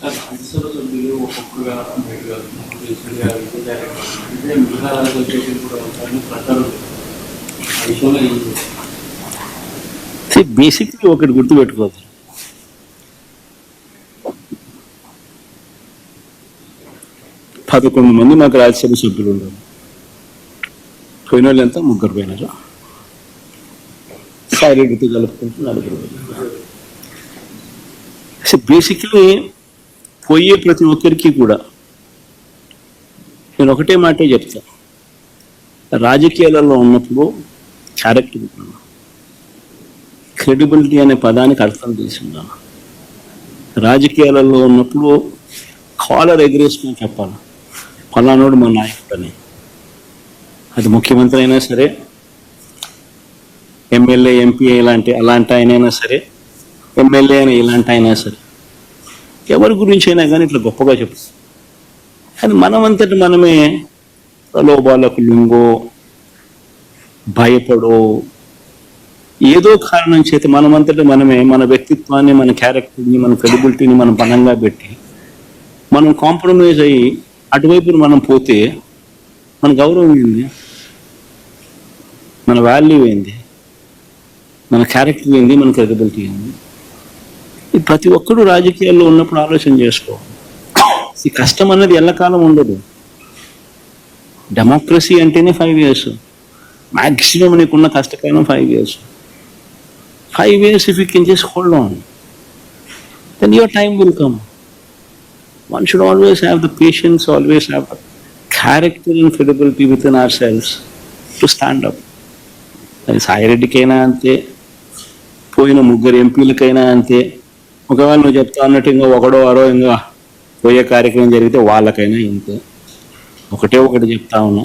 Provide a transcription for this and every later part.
రాజ్యసభ సభ్యులు ఒక్కొక్కరుగా అంబేద్కర్ అంటే మిగతా రాజకీయ కూడా ఉంటారని ప్రచారం ఆ విషయంలో బేసిక్లీ ఒకటి గుర్తుపెట్టుకోవాలి, 11 మంది మాకు రాజ్యసభ సభ్యులు ఉన్నారు. పోయిన వాళ్ళు ఎంత? 3 పోయినారు. సాయిరెడ్డితో కలుపుకుంటూ 4 పోయినారు. బేసిక్లీ పోయే ప్రతి ఒక్కరికి కూడా నేను ఒకటే మాటే చెప్తా, రాజకీయాలలో ఉన్నప్పుడు క్యారెక్టర్, క్రెడిబిలిటీ అనే పదానికి అర్థం తీసుకున్నాను. రాజకీయాలలో ఉన్నప్పుడు కాలర్ ఎగరేసుకుని చెప్పాలి, పలానోడు మా నాయకుడు అని. అది ముఖ్యమంత్రి అయినా సరే, ఎమ్మెల్యే ఎంపీ అలాంటి ఆయనైనా సరే, ఎమ్మెల్యే అయినా ఇలాంటి అయినా సరే, ఎవరి గురించి అయినా కానీ ఇట్లా గొప్పగా చెప్తాం. కానీ మనమంతటి మనమే ప్రలోభాలకు లొంగో, భయపడో, ఏదో కారణం చేత మనమంతటి మనమే మన వ్యక్తిత్వాన్ని, మన క్యారెక్టర్ని, మన క్రెడిబిలిటీని మనం బలంగా పెట్టి మనం కాంప్రమైజ్ అయ్యి అటువైపు మనం పోతే మన గౌరవం ఏంది, మన వాల్యూ ఏంది, మన క్యారెక్టర్ ఏంది, మన క్రెడిబిలిటీ ఏంది? ప్రతి ఒక్కరూ రాజకీయాల్లో ఉన్నప్పుడు ఆలోచన చేసుకోవాలి. ఈ కష్టం అన్నది ఎల్లకాలం ఉండదు. డెమోక్రసీ అంటేనే 5 years, మ్యాక్సిమం నీకున్న కష్టకాలం 5 years. 5 years if you can just hold on, then your time will come. One should always have the patience, always have the character and credibility within ourselves to stand up. అది సాయిరెడ్డికైనా అంతే, పోయిన 3 ఎంపీలకైనా అంతే. ఒకవేళ నువ్వు చెప్తా అన్నట్టు ఇంకా ఒకడో అరో ఇంకా పోయే కార్యక్రమం జరిగితే వాళ్ళకైనా ఇంతే. ఒకటి చెప్తా ఉన్నా,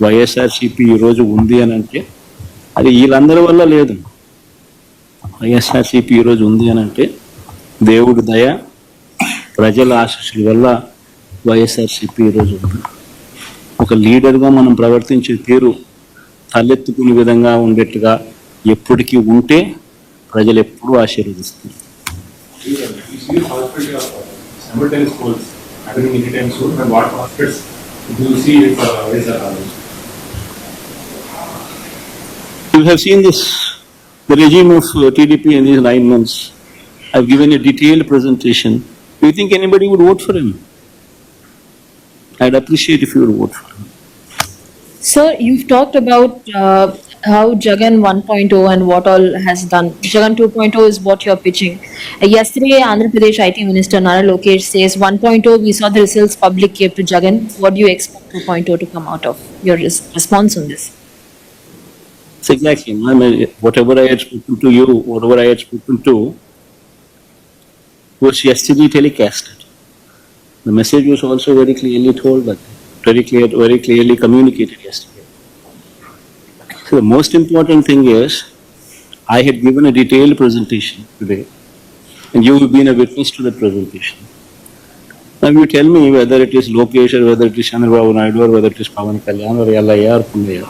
వైఎస్ఆర్సీపీ ఈరోజు ఉంది అని అంటే అది వీళ్ళందరి వల్ల లేదు. వైఎస్ఆర్సీపీ ఈరోజు ఉంది అని అంటే దేవుడి దయ, ప్రజల ఆశీస్సుల వల్ల వైఎస్ఆర్సీపీ ఈరోజు ఉంది. ఒక లీడర్గా మనం ప్రవర్తించే తీరు తలెత్తుకునే విధంగా ఉండేట్టుగా ఎప్పటికీ ఉంటే ప్రజలు ఎప్పుడూ ఆశీర్వదిస్తారు. You have seen this, the regime of TDP in these 9 months. I've given a detailed presentation. Do you think anybody would vote for him? I'd appreciate if you would vote for him. Sir, you've talked about how Jagan 1.0 and what all has done. Jagan 2.0 is what you're pitching. Yesterday, Andhra Pradesh IT Minister Nara Lokesh says 1.0, we saw the results public gave to Jagan. What do you expect 2.0 to come out of? Your response on this? It's exactly. I mean, whatever I had spoken to you, whatever I had spoken to, was yesterday telecasted. The message was also very clearly told, but very clearly communicated yesterday. So the most important thing is, I had given a detailed presentation today, and you have been a witness to that presentation. Now you tell me whether it is Lokesh or whether it is Chandrababu Naidu or whether it is Pawan Kalyan or Yallaya or Punnaya.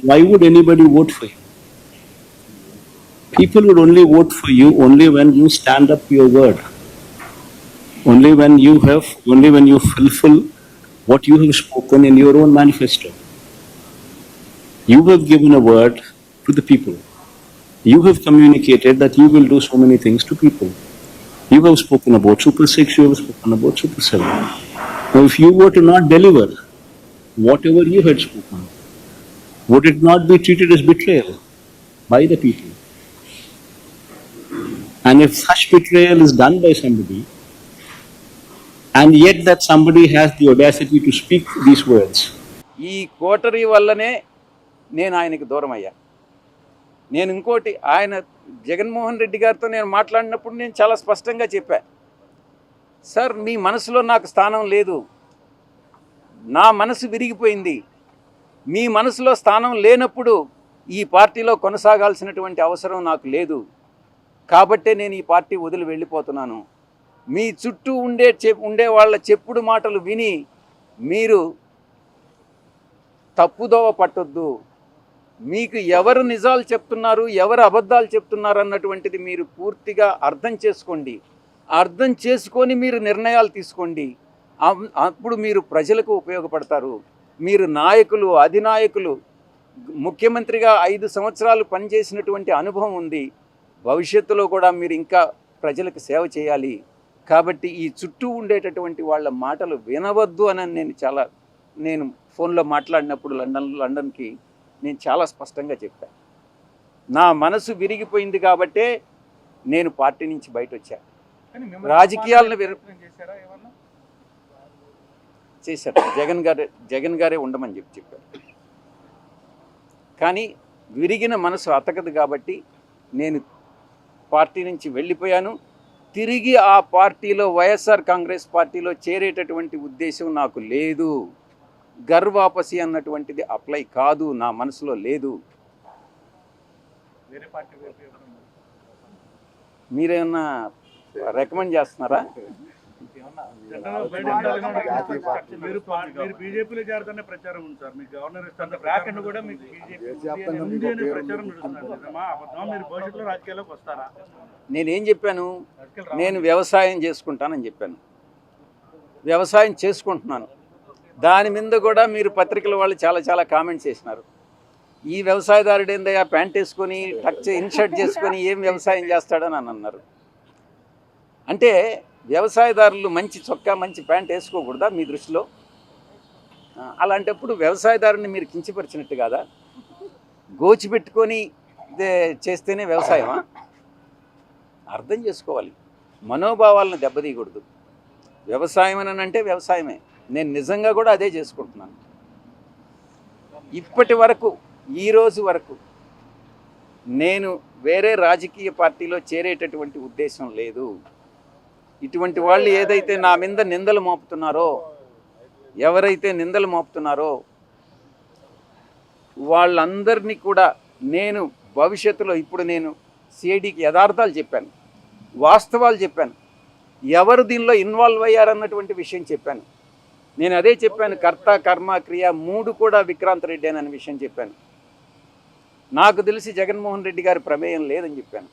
Why would anybody vote for you? People would only vote for you only when you stand up to your word. Only when you fulfill what you have spoken in your own manifesto. You have given a word to the people. You have communicated that you will do so many things to people. You have spoken about Super 6, you have spoken about Super 7. Now if you were to not deliver whatever you had spoken, would it not be treated as betrayal by the people? And if such betrayal is done by somebody, and yet that somebody has the audacity to speak these words. ఈ coterie వల్లనే నేను ఆయనకి దూరం అయ్యా. నేను ఇంకోటి, ఆయన జగన్మోహన్ రెడ్డి గారితో నేను మాట్లాడినప్పుడు నేను చాలా స్పష్టంగా చెప్పా, సార్ మీ మనసులో నాకు స్థానం లేదు, నా మనసు విరిగిపోయింది. మీ మనసులో స్థానం లేనప్పుడు ఈ పార్టీలో కొనసాగాల్సినటువంటి అవసరం నాకు లేదు, కాబట్టే నేను ఈ పార్టీ వదిలి వెళ్ళిపోతున్నాను. మీ చుట్టూ ఉండే వాళ్ళ చెప్పుడు మాటలు విని మీరు తప్పుదోవ పట్టొద్దు. మీకు ఎవరు నిజాలు చెప్తున్నారు, ఎవరు అబద్ధాలు చెప్తున్నారు అన్నటువంటిది మీరు పూర్తిగా అర్థం చేసుకోండి. అర్థం చేసుకొని మీరు నిర్ణయాలు తీసుకోండి. అప్పుడు మీరు ప్రజలకు ఉపయోగపడతారు. మీరు నాయకులు, అధినాయకులు, ముఖ్యమంత్రిగా 5 సంవత్సరాలు పనిచేసినటువంటి అనుభవం ఉంది. భవిష్యత్తులో కూడా మీరు ఇంకా ప్రజలకు సేవ చేయాలి. కాబట్టి ఈ చుట్టూ ఉండేటటువంటి వాళ్ళ మాటలు వినవద్దు అని నేను ఫోన్లో మాట్లాడినప్పుడు లండన్కి నేను చాలా స్పష్టంగా చెప్పాను. నా మనసు విరిగిపోయింది కాబట్టే నేను పార్టీ నుంచి బయట వచ్చాను. రాజకీయాలను చేశారు. జగన్ గారే ఉండమని చెప్పారు. కానీ విరిగిన మనసు అతకదు కాబట్టి నేను పార్టీ నుంచి వెళ్ళిపోయాను. తిరిగి ఆ పార్టీలో, వైఎస్ఆర్ కాంగ్రెస్ పార్టీలో చేరేటటువంటి ఉద్దేశం నాకు లేదు. గర్వాపసి అన్నటువంటిది అప్లై కాదు, నా మనసులో లేదు. మీరేమన్నా రికమెండ్ చేస్తున్నారా? మీరు బీజేపీలో చేరుతున్న ప్రచారం ఉంది సార్. మీకు గవర్నర్ ఇస్తున్న బ్రాకెట్ కూడా మీకు బీజేపీ ప్రచారం మీరు భవిష్యత్తులో రాజకీయాల్లోకి వస్తారా? నేనేం చెప్పాను? నేను వ్యవసాయం చేసుకుంటానని చెప్పాను. వ్యవసాయం చేసుకుంటున్నాను. దాని మీద కూడా మీరు పత్రికల వాళ్ళు చాలా కామెంట్స్ చేసినారు. ఈ వ్యవసాయదారుడు ఏందయ్యా ప్యాంట్ వేసుకొని ఇన్షర్ట్ చేసుకొని ఏం వ్యవసాయం చేస్తాడని అని అన్నారు. అంటే వ్యవసాయదారులు మంచి చొక్కా, మంచి ప్యాంట్ వేసుకోకూడదా మీ దృష్టిలో? అలాంటప్పుడు వ్యవసాయదారుని మీరు కించపరిచినట్టు కాదా? గోచిపెట్టుకొని చేస్తేనే వ్యవసాయమా? అర్థం చేసుకోవాలి. మనోభావాలను దెబ్బతీయకూడదు. వ్యవసాయం అని అంటే వ్యవసాయమే. నేను నిజంగా కూడా అదే చేసుకుంటున్నాను. ఇప్పటి వరకు, ఈరోజు వరకు నేను వేరే రాజకీయ పార్టీలో చేరేటటువంటి ఉద్దేశం లేదు. ఇటువంటి వాళ్ళు ఏదైతే నా మీద నిందలు మోపుతున్నారో, ఎవరైతే నిందలు మోపుతున్నారో వాళ్ళందరినీ కూడా నేను భవిష్యత్తులో, ఇప్పుడు నేను సిఐడికి యథార్థాలు చెప్పాను, వాస్తవాలు చెప్పాను, ఎవరు దీనిలో ఇన్వాల్వ్ అయ్యారన్నటువంటి విషయం చెప్పాను. నేను అదే చెప్పాను, కర్త కర్మ క్రియ 3 కూడా విక్రాంత్ రెడ్డి అనే విషయం చెప్పాను. నాకు తెలిసి జగన్మోహన్ రెడ్డి గారి ప్రమేయం లేదని చెప్పాను.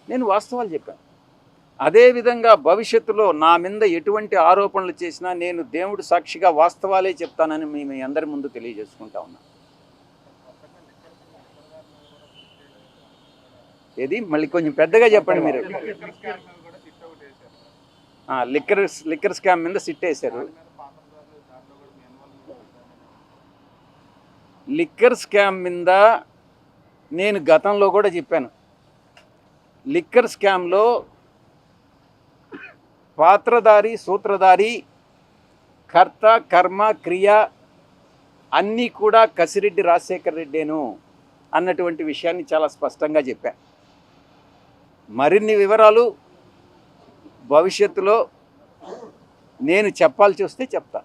నేను వాస్తవాలు చెప్పాను. అదేవిధంగా భవిష్యత్తులో నా మీద ఎటువంటి ఆరోపణలు చేసినా నేను దేవుడు సాక్షిగా వాస్తవాలే చెప్తానని మీ అందరి ముందు తెలియజేసుకుంటా ఉన్నా. ఏది మళ్ళీ కొంచెం పెద్దగా చెప్పండి మీరు. లిక్కర్ స్కామ్ మీద సిట్ వేశారు. లిక్కర్ స్కామ్ మీద నేను గతంలో కూడా చెప్పాను. లిక్కర్ స్కామ్లో పాత్రధారి, సూత్రధారి, కర్త కర్మ క్రియ అన్నీ కూడా కసిరెడ్డి రాజశేఖర్ రెడ్డేను అన్నటువంటి విషయాన్ని చాలా స్పష్టంగా చెప్పాను. మరిన్ని వివరాలు భవిష్యత్తులో నేను చెప్పాల్సి వస్తే చెప్తా.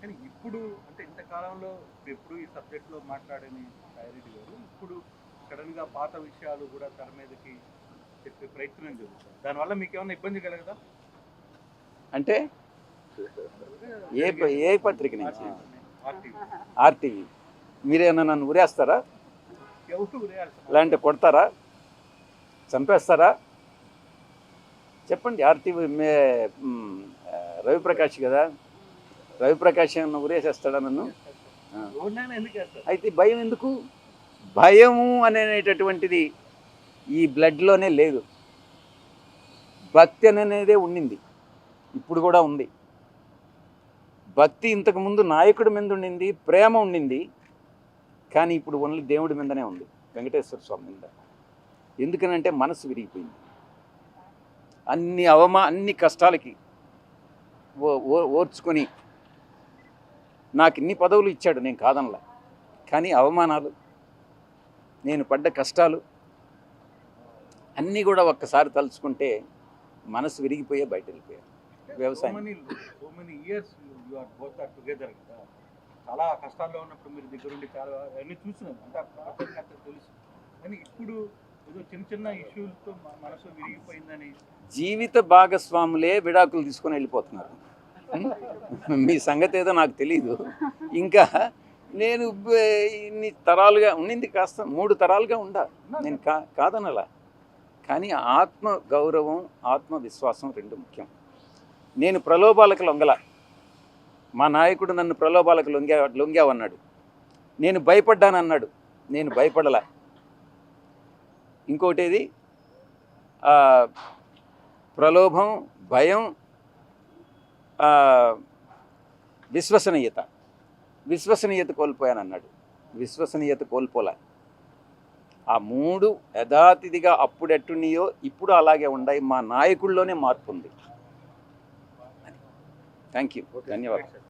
కానీ ఇప్పుడు అంటే ఇంతకాలంలో ఎప్పుడు ఈ సబ్జెక్ట్లో మాట్లాడని సాయిరెడ్డి గారు ఇప్పుడు సడన్గా పాత విషయాలు కూడా తెర మీదకి చెప్పే ప్రయత్నం జరుగుతుంది. దానివల్ల మీకు ఏమైనా ఇబ్బంది కలగదా? అంటే ఏ పత్రిక నుంచి? ఆర్టీవీ. మీరేమన్నా నన్ను ఉరేస్తారా? లేదంటే కొడతారా? చంపేస్తారా? చెప్పండి. ఆర్టీవీ రవిప్రకాష్ కదా, రవిప్రకాష్ ఏమన్నా ఉరేసేస్తాడా నన్ను? అయితే భయం ఎందుకు? భయము అనేటటువంటిది ఈ బ్లడ్లోనే లేదు. భక్తి అనేదే ఉండింది, ఇప్పుడు కూడా ఉంది. భక్తి ఇంతకుముందు నాయకుడి మీద ఉండింది, ప్రేమ ఉండింది. కానీ ఇప్పుడు ఓన్లీ దేవుడి మీదనే ఉంది, వెంకటేశ్వర స్వామి మీద. ఎందుకనంటే మనసు విరిగిపోయింది. అన్ని కష్టాలకి ఓర్చుకొని నాకు ఇన్ని పదవులు ఇచ్చాడు, నేను కాదనలా. కానీ అవమానాలు, నేను పడ్డ కష్టాలు అన్నీ కూడా ఒక్కసారి తలుచుకుంటే మనసు విరిగిపోయే బయట వెళ్ళిపోయారు. వ్యవసాయం చాలా కష్టాల్లో ఉన్నప్పుడు మీరు దగ్గరుండి చాలా అన్ని చూసినాను, అంటే తెలుసు. కానీ ఇప్పుడు ఏదో చిన్న ఇష్యూలతో మనసు విరిగిపోయిందని. జీవిత భాగస్వాములే విడాకులు తీసుకొని వెళ్ళిపోతున్నారు. మీ సంగతి ఏదో నాకు తెలీదు. ఇంకా నేను ఇన్ని తరాలుగా ఉండింది, కాస్త 3 తరాలుగా ఉండా. నేను కాదనలా. కానీ ఆత్మ గౌరవం, ఆత్మవిశ్వాసం రెండు ముఖ్యం. నేను ప్రలోభాలకు లొంగల. మా నాయకుడు నన్ను ప్రలోభాలకు లొంగావన్నాడు. నేను భయపడ్డానన్నాడు. నేను భయపడలా. ఇంకోటేది ప్రలోభం, భయం, విశ్వసనీయత కోల్పోయానన్నాడు. విశ్వసనీయత కోల్పోలే. ఆ మూడు యథాతిథిగా అప్పుడెట్టున్నాయో ఇప్పుడు అలాగే ఉన్నాయి. మా నాయకుల్లోనే మార్పు ఉంది. Thank you. ధన్యవాదాలు.